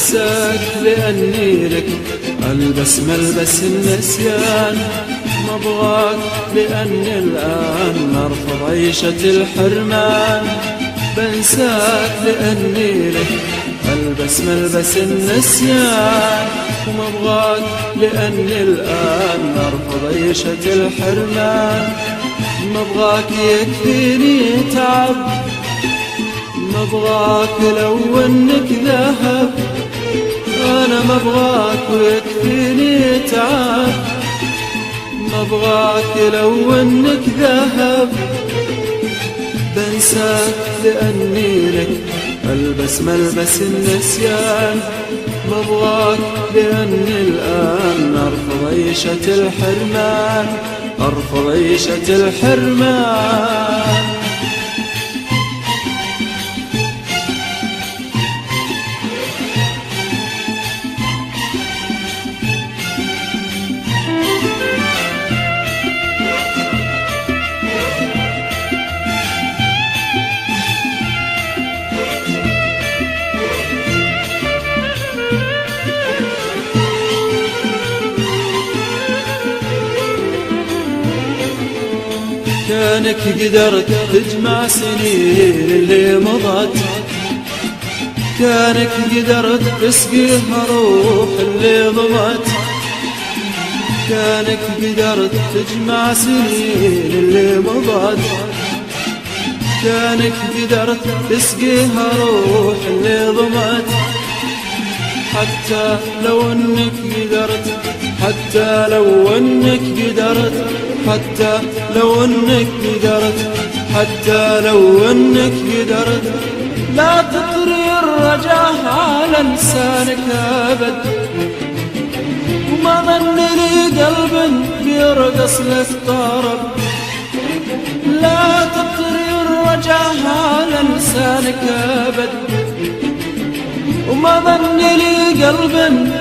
بنساك لأني لك ألبس ملبس النسيان. مبغاك لأني الآن أرفض عيشة الحرمان. بنساك لأني لك ألبس ملبس النسيان. ومبغاك لأني الآن أرفض عيشة الحرمان. مبغاك يكفيني تعب، مبغاك لو انك ذهب. انا مبغاك ويكفيني تعب، مبغاك لو انك ذهب. بنساك لاني لك البس ملبس النسيان. مبغاك لاني الان ارفض عيشة الحرمان، ارفض عيشة الحرمان. كانك قدرت تجمع سنين اللي مضت، كانك قدرت تسقيها روح اللي ضمت. كانك قدرت تجمع سنين اللي مضت، كانك قدرت تسقيها روح اللي ضمت. حتى لو انك قدرت، حتى لو انك قدرت، حتى لو انك قدرت، حتى لو انك قدرت. لا تطري الرجاء على لسانك ابد، وما ظن لي قلب بيرقص لك طرب. لا تطري الرجاء على لسانك ابد، وما ظن لي قلب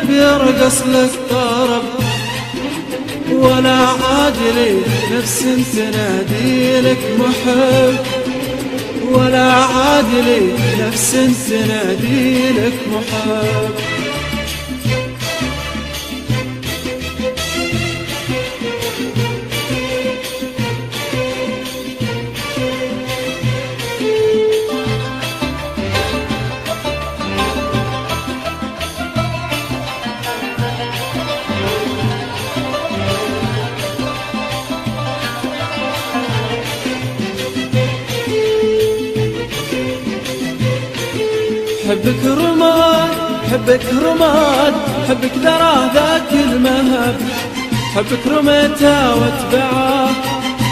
بيرقص لك طرب. ولا عادلي نفس تنادي لك محب، ولا عادلي نفس تنادي لك محب. حبك رماد، حبك رماد، حبك ذرى ذاك المهب. حبك رميته واتبعه،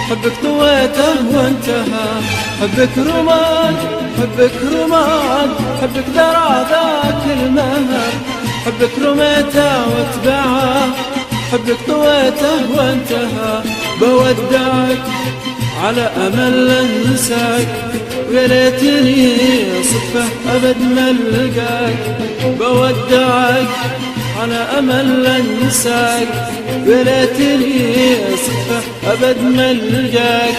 حبك طويته وانتهى. حبك رماد، حبك رماد، حبك ذرى ذاك المهب. حبك رميته واتبعه، حبك طويته وانتهى. بودعك على أمل أنساك، ويا ليتني صدفة أبد ما ألقاك. بودعك على أمل أنساك، ويا ليتني صدفة أبد ما ألقاك.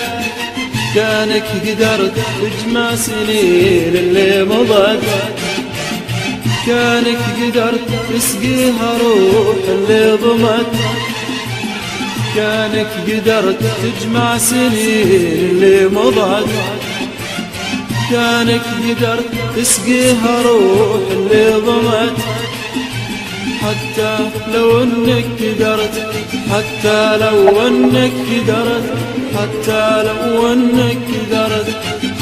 كانك قدرت تجمع سنين اللي مضت، كانك قدرت تسقيها روح اللي ضمت. كانك قدرت تجمع سنين اللي مضت، كانك قدرت تسقيها روح اللي ضمت. حتى لو انك قدرت، حتى لو انك قدرت، حتى لو انك قدرت،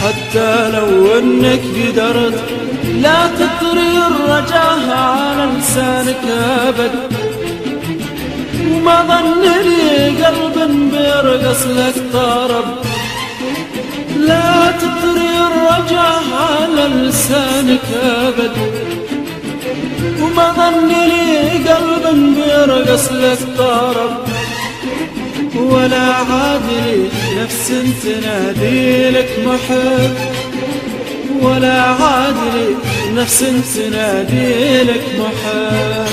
حتى لو انك قدرت. لا تطري الرجاء على لسانك ابد، وما ظن لي قلب بيرقص لك طرب. لا تطري الرجاء على لسانك ابد، وما ظن لي قلب بيرقص لك طرب. ولا عادلي نفس تنادي لك محب، ولا عادلي نفس تنادي لك محب.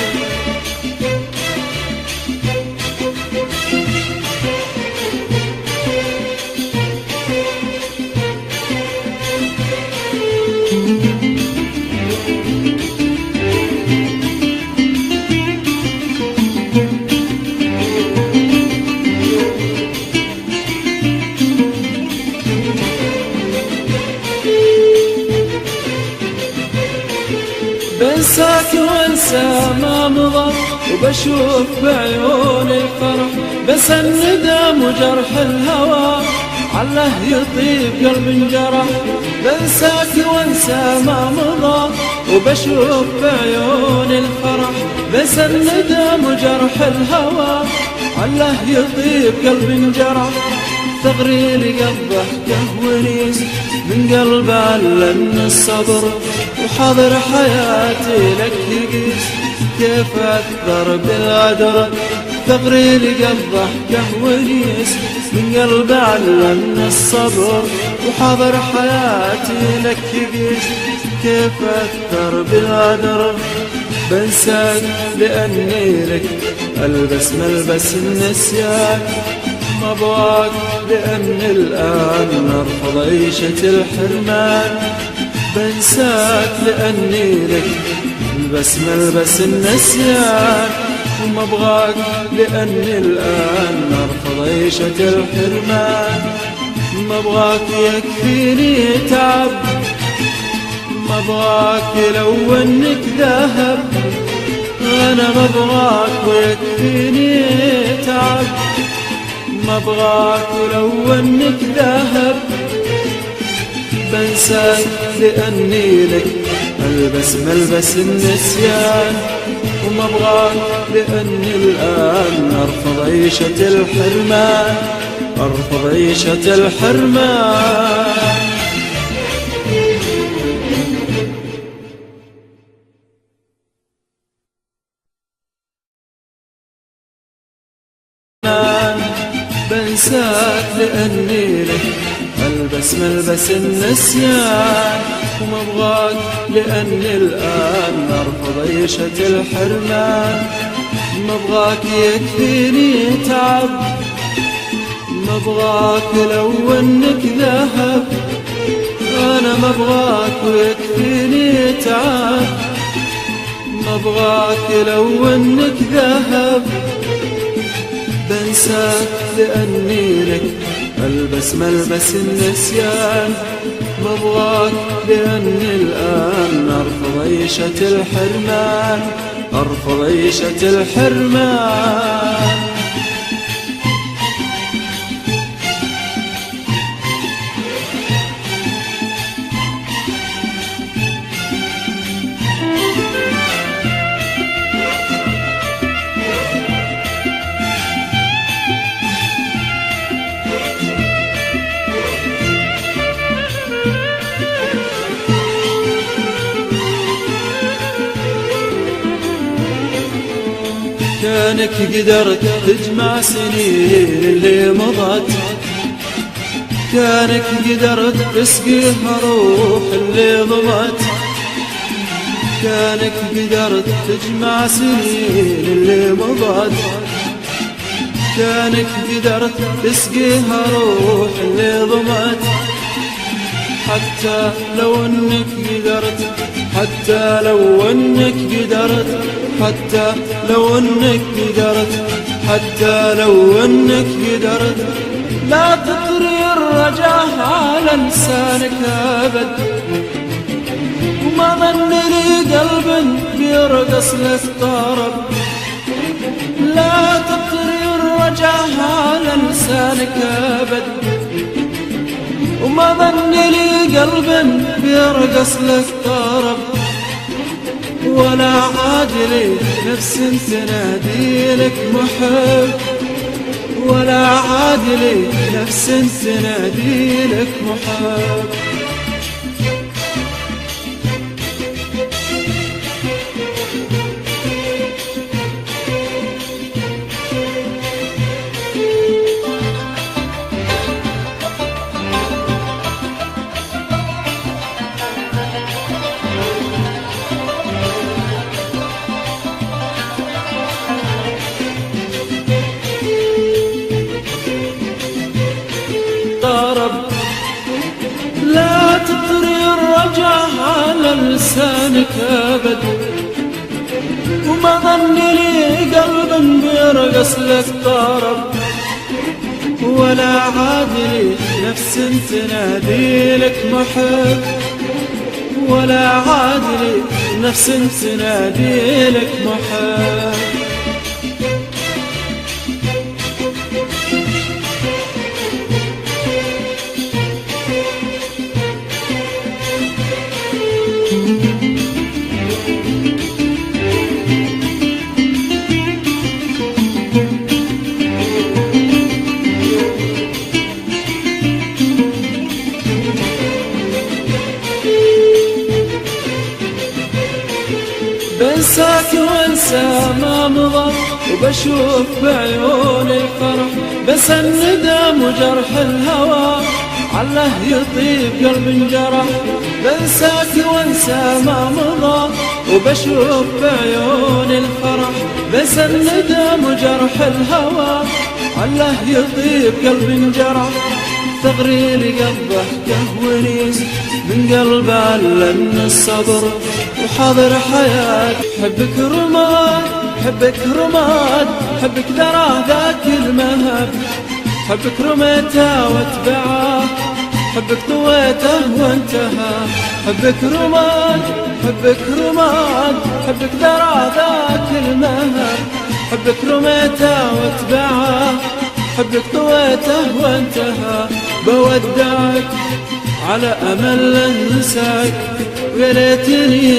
ما مضى، وبشوف بعيوني الفرح، بس الندم وجرح الهوى عله يطيب قلب انجرح. بنساك وانسى ما مضى، وبشوف بعيوني الفرح، بس الندم وجرح الهوى عله يطيب قلب انجرح. ثغري لقلبه كهونيس من قلب علمني الصبر، وحاضر حياتي لك يقيس كيف أكثر بالغدر. ثغري لقلبه كهونيس من قلب علمني الصبر، وحاضر حياتي لك يقيس كيف أكثر بالغدر. بنساك لأني لك ألبس ملبس النسيان، ما ابغاك لأني الآن أرفض عيشة الحرمان. بنساك لأني لك ألبس ملبس النسيان، وما ابغاك لأني الآن أرفض عيشة الحرمان. ما ابغاك يكفيني تعب، ما ابغاك لو انك ذهب. انا ما ابغاك ويكفيني تعب، ما ابغاك لو انك ذهب. بنساك لاني لك البس ملبس النسيان، وما ابغاك لاني الان ارفض عيشة الحرمان، ارفض عيشة الحرمان. بنساك لأني لك ألبس ملبس النسيان، وما ابغاك لأني الآن أرفض عيشة الحرمان. ما ابغاك يكفيني تعب، ما ابغاك لو انك ذهب. أنا ما ابغاك ويكفيني تعب، ما ابغاك لو انك ذهب. بنساك لأني لك ألبس ملبس النسيان، ما ابغاك لأني الآن أرفض عيشة الحرمان، أرفض عيشة الحرمان. كانك قدرت تجمع سنين اللي مضت، كانك قدرت تسقيها روح اللي ضمت. كانك قدرت تجمع سنين اللي مضت، كانك قدرت تسقيها روح اللي ضمت. حتى لو انك قدرت، حتى لو انك قدرت، حتى لو انك قدرت، حتى لو انك قدرت، لا تطري الرجاء على لسانك ابد. وما ظن لي قلب بيرقص لك طرب، لا تطري الرجاء على لسانك ابد. وما ظن لي قلب بيرقص لك طرب، ولا عادلي نفس تنادي لك محب، ولا عادلي نفس تنادي لك محب. لا تطري الرجاء على لسانك ابد. وما ظن لي قلب بيرقص لك طرب، ولا عادلي نفس تنادي لك محب، ولا عادلي نفس تنادي لك محب. بنساك وانسى ما مضى وبشوف بعيوني الفرح، بنسى الندم وجرح الهوى عله يطيب قلب انجرح. بنساك وانسى ما مضى وبشوف بعيوني الفرح، بنسى الندم وجرح الهوى عله يطيب قلب انجرح. ثغري لقلبه كهونيس من قلب علم الصبر وحاضر حياة. حبك رماد حبك رماد حبك درى ذاك المهب، حبك رميته واتبعه حبك طويته وانتهى. حبك رماد حبك رماد حبك درى ذاك المهب، حبك رميته واتبعه حبك طويته وانتهى. بودعك على أمل انساك ويا ليتني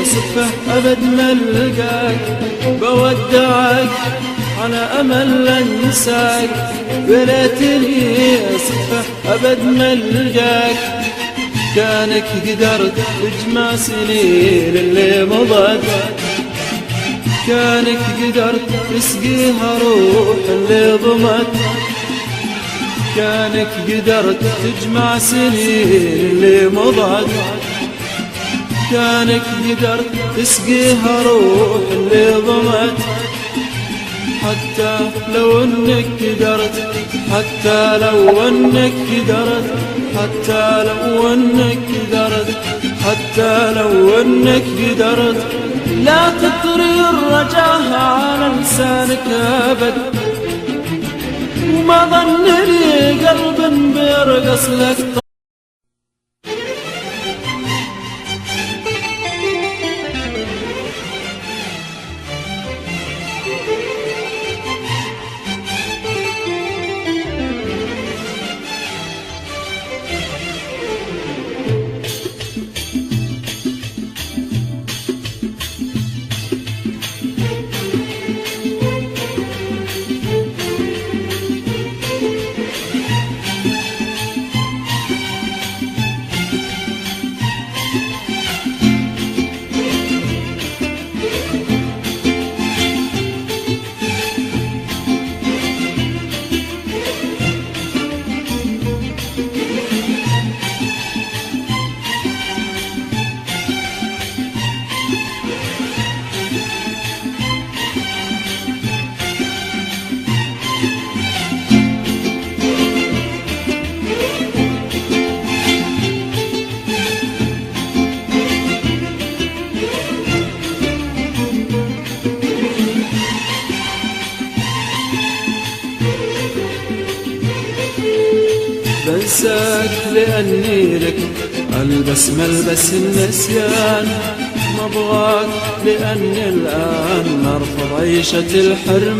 صدفة أبد ما القاك. بودعك على أمل انساك ويا ليتني صدفة أبد ما القاك. كانك قدرت تجمع سنين اللي مضت، كانك قدرت تسقيها روح اللي ضمت، كانك قدرت تجمع سنين اللي مضت، كانك قدرت تسقيها روح اللي ضمت. حتى لو انك قدرت، حتى لو انك قدرت، حتى لو انك قدرت، حتى لو انك قدرت لا تطري الرجاء على لسانك ابد. وما ظن لي قلب بيرقص لك. بنساك لأني لك ألبس ملبس النسيان، مبغاك لأني الآن أرفض عيشة الحرمان.